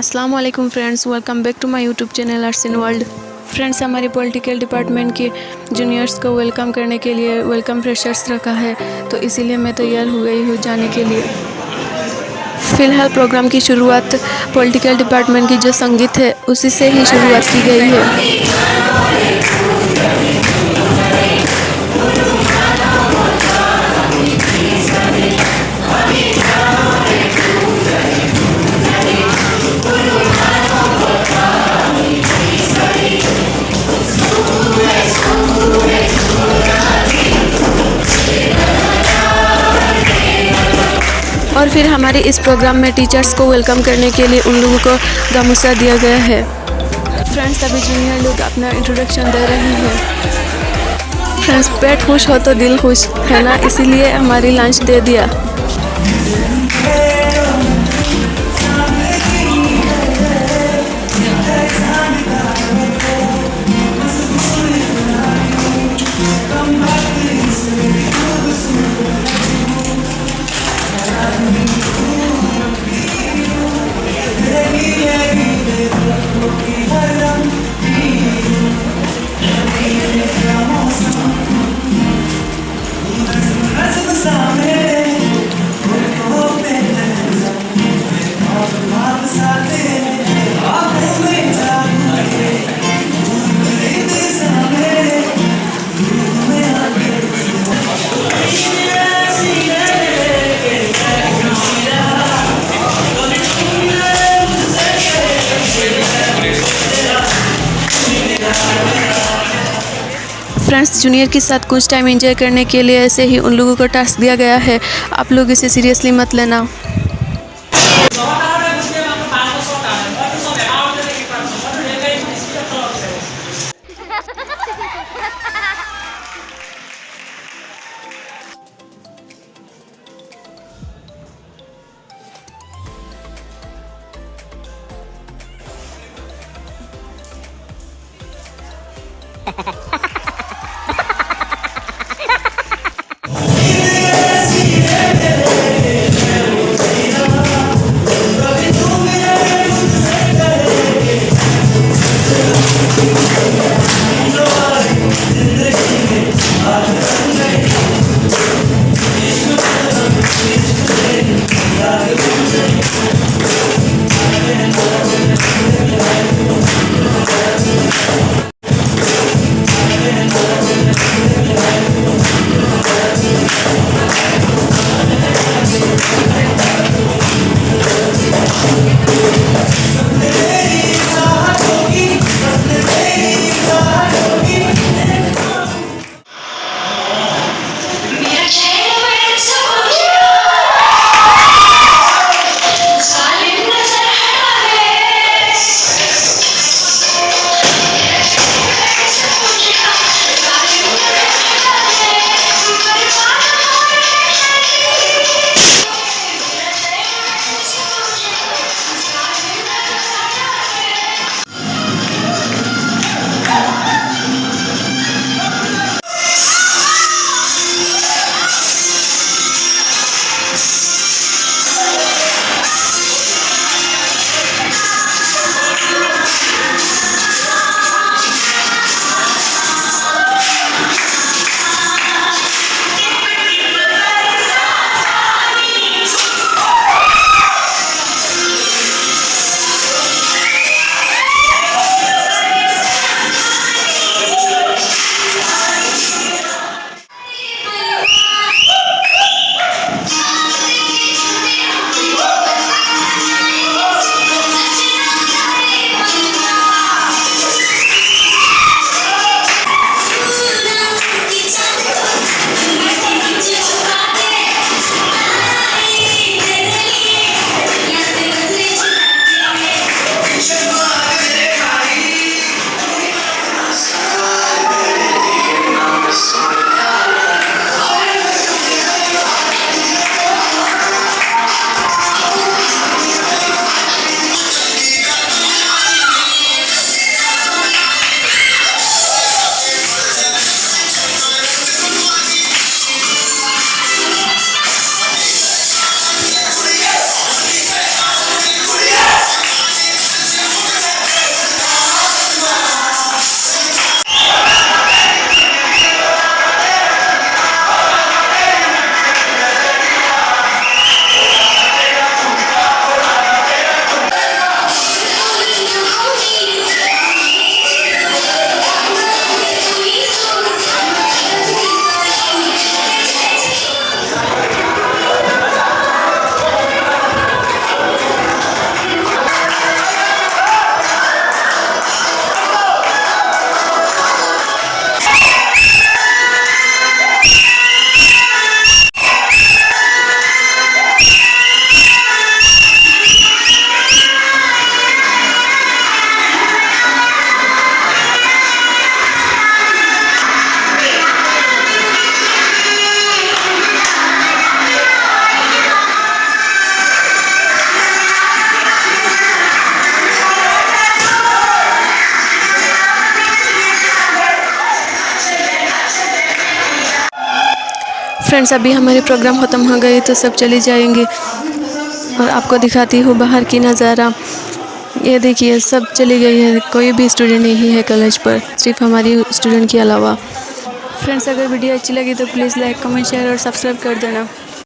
अस्सलाम वालेकुम friends, welcome back to my YouTube channel arts in world. Friends, हमारे political department के juniors को वेलकम करने के लिए वेलकम फ्रेशर्स रखा है, तो इसीलिए मैं तैयार हो गई हूँ जाने के लिए। फ़िलहाल प्रोग्राम की शुरुआत पॉलिटिकल डिपार्टमेंट की जो संगीत है उसी से ही शुरुआत की गई है। और फिर हमारे इस प्रोग्राम में टीचर्स को वेलकम करने के लिए उन लोगों को गामूसा दिया गया है। फ्रेंड्स, अभी जूनियर लोग अपना इंट्रोडक्शन दे रहे हैं। फ्रेंड्स, पेट खुश हो तो दिल खुश है ना, इसीलिए हमारी लंच दे दिया। फ्रेंड्स, जूनियर के साथ कुछ टाइम एंजॉय करने के लिए ऐसे ही उन लोगों को टास्क दिया गया है। आप लोग इसे सीरियसली मत लेना। फ्रेंड्स अभी हमारे प्रोग्राम ख़त्म हो गए तो सब चली जाएंगे और आपको दिखाती हूँ बाहर की नज़ारा। ये देखिए सब चली गई है, कोई भी स्टूडेंट नहीं है कॉलेज पर, सिर्फ हमारी स्टूडेंट के अलावा। फ्रेंड्स अगर वीडियो अच्छी लगी तो प्लीज़ लाइक कमेंट शेयर और सब्सक्राइब कर देना।